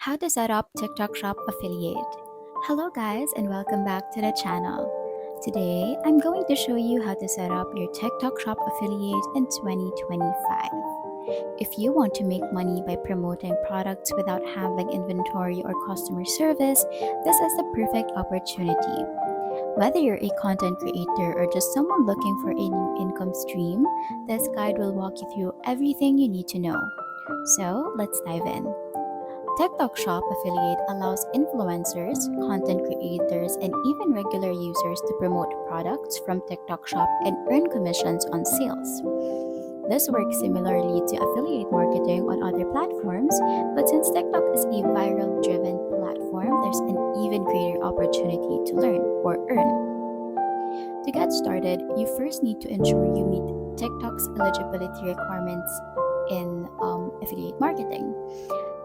How to set up TikTok Shop affiliate. Hello guys and welcome back to the channel. Today, I'm going to show you how to set up your TikTok Shop affiliate in 2025. If you want to make money by promoting products without handling inventory or customer service, this is the perfect opportunity. Whether you're a content creator or just someone looking for a new income stream, this guide will walk you through everything you need to know. So, let's dive in. TikTok Shop Affiliate allows influencers, content creators, and even regular users to promote products from TikTok Shop and earn commissions on sales. This works similarly to affiliate marketing on other platforms, but since TikTok is a viral driven platform, there's an even greater opportunity to learn or earn. To get started, you first need to ensure you meet TikTok's eligibility requirements in affiliate marketing.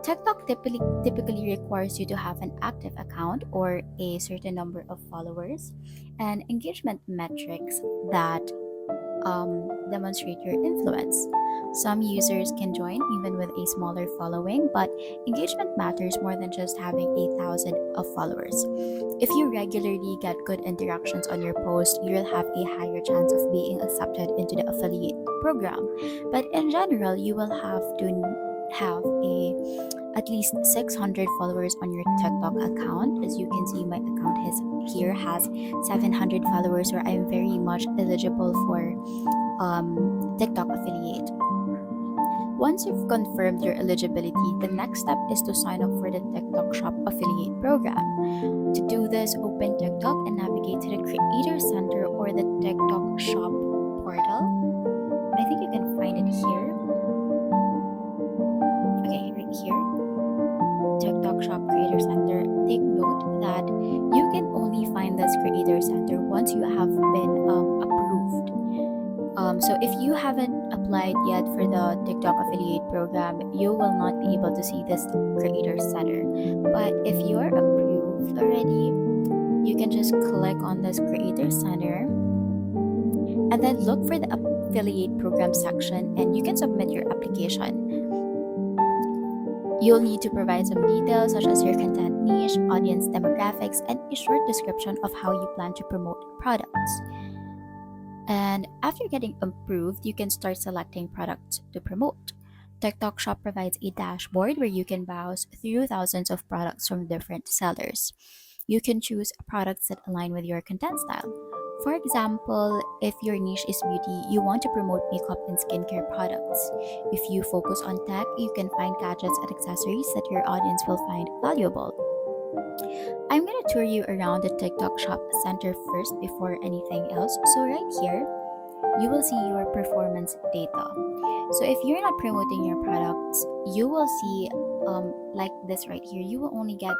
TikTok typically requires you to have an active account or a certain number of followers and engagement metrics that demonstrate your influence. Some users can join even with a smaller following, but engagement matters more than just having 1,000 of followers. If you regularly get good interactions on your post, you'll have a higher chance of being accepted into the affiliate program. But in general, you will have to have a at least 600 followers on your TikTok account. As you can see, my account has 700 followers, where I'm very much eligible for TikTok affiliate. Once you've confirmed your eligibility, the next step is to sign up for the TikTok Shop affiliate program. To do this, open TikTok and navigate to the Creator Center or the TikTok Shop portal. I think you can find it here. Okay, right here. TikTok Shop Creator Center. Take note that you can only find this Creator Center once you have been approved. So if you haven't applied yet for the TikTok affiliate program, you will not be able to see this Creator Center. But if you are approved already, you can just click on this Creator Center and then look for the affiliate program section and you can submit your application. You'll need to provide some details such as your content niche, audience demographics, and a short description of how you plan to promote products. And after getting approved, you can start selecting products to promote. TikTok Shop provides a dashboard where you can browse through thousands of products from different sellers. You can choose products that align with your content style. For example, if your niche is beauty, you want to promote makeup and skincare products. If you focus on tech, you can find gadgets and accessories that your audience will find valuable. I'm gonna tour you around the TikTok Shop Center first before anything else. So right here, you will see your performance data. So if you're not promoting your products, you will see like this right here. You will only get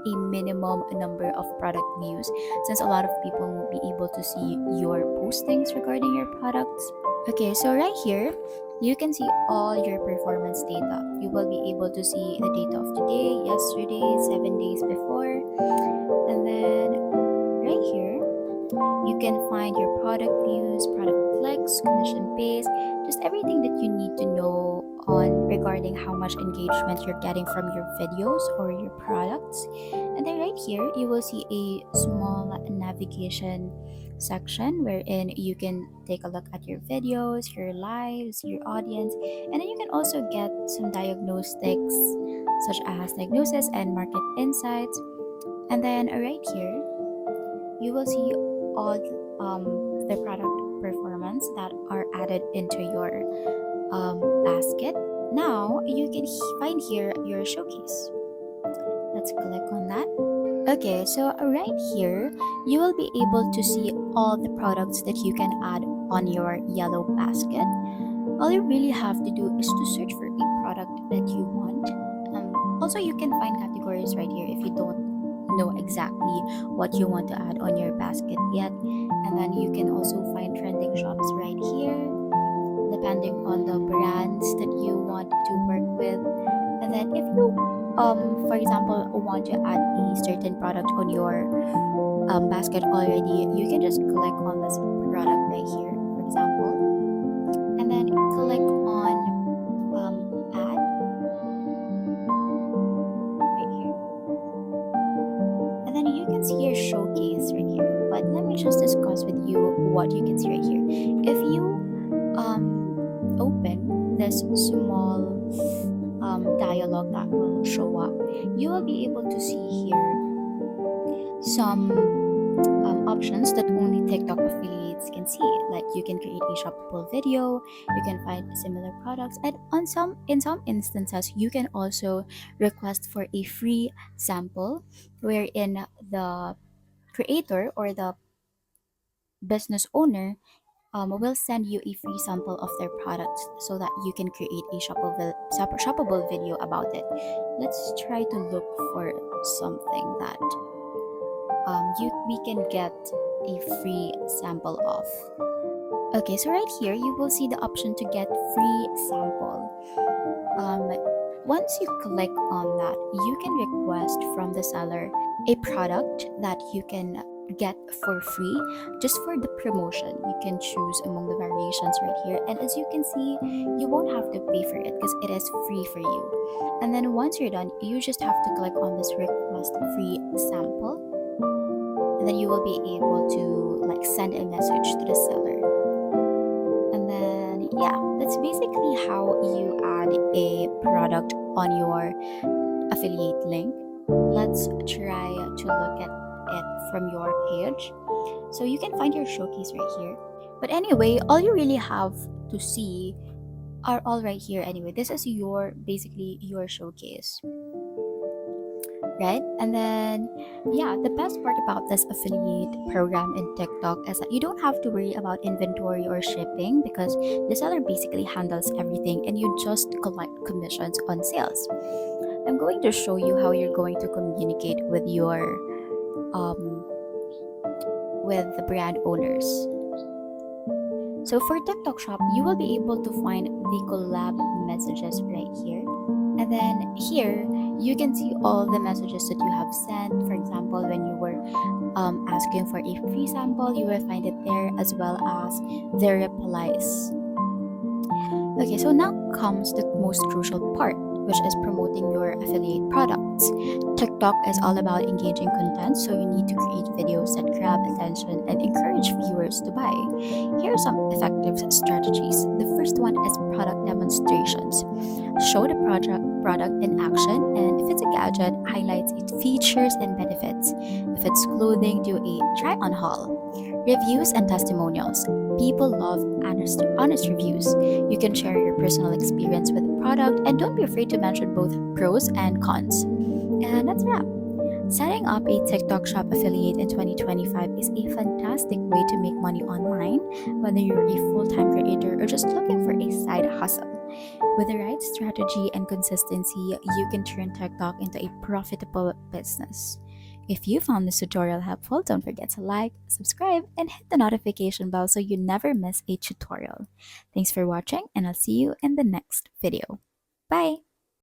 a minimum number of product views since a lot of people won't be able to see your postings regarding your products. Okay, so right here, you can see all your performance data. You will be able to see the data of today, yesterday, 7 days before, and then right here, you can find your product views, product clicks, commission pays, just everything that you need to know on regarding how much engagement you're getting from your videos or your products. And then right here, you will see a small navigation section wherein you can take a look at your videos, your lives, your audience, and then you can also get some diagnostics such as diagnosis and market insights. And then right here, you will see all the product performance that are added into your basket. Now you can find here your showcase. Let's click on that. Okay, so right here, you will be able to see all the products that you can add on your yellow basket. All you really have to do is to search for a product that you want. Also, you can find categories right here if you don't know exactly what you want to add on your basket yet. And then you can also find trending shops right here, depending on the brands that you want to work with. And then if you for example want to add a certain product on your basket already, you can just click on this product right here, for example, and then click on add. here showcase right here. But let me just discuss with you what you can see right here. If you open this small dialogue that will show up, you will be able to see here some options that only TikTok affiliates can see. Like you can create a shoppable video, you can find similar products, and in some instances, you can also request for a free sample, wherein the creator or the business owner will send you a free sample of their products so that you can create a shoppable video about it. Let's try to look for something that we can get a free sample of. Okay, so right here you will see the option to get free sample. Um, Once you click on that, you can request from the seller a product that you can get for free just for the promotion. You can choose among the variations right here, and as you can see, you won't have to pay for it because it is free for you. And then once you're done, you just have to click on this request free sample, and then you will be able to like send a message to the seller. And then yeah, that's basically how you add a product on your affiliate link. Let's try to look at it from your page. So you can find your showcase right here. But anyway, all you really have to see are all right here anyway. This is your basically your showcase. Right? And then, yeah, the best part about this affiliate program in TikTok is that you don't have to worry about inventory or shipping because the seller basically handles everything and you just collect commissions on sales. I'm going to show you how you're going to communicate with your with the brand owners. So for TikTok Shop, you will be able to find the collab messages right here. And then here, you can see all the messages that you have sent. For example, when you were asking for a free sample, you will find it there as well as the replies. Okay, so now comes the most crucial part, which is promoting your affiliate products. TikTok is all about engaging content, so you need to create videos that grab attention and encourage viewers to buy. Here are some effective strategies. The first one is product demonstrations. Show the product in action, and if it's a gadget, highlight its features and benefits. If it's clothing, do a try-on haul. Reviews and testimonials. People love honest reviews. You can share your personal experience with the product and don't be afraid to mention both pros and cons. And that's a wrap. Setting up a TikTok Shop affiliate in 2025 is a fantastic way to make money online, whether you're a full-time creator or just looking for a side hustle. With the right strategy and consistency, you can turn TikTok into a profitable business. If you found this tutorial helpful, don't forget to like, subscribe, and hit the notification bell so you never miss a tutorial. Thanks for watching, and I'll see you in the next video. Bye!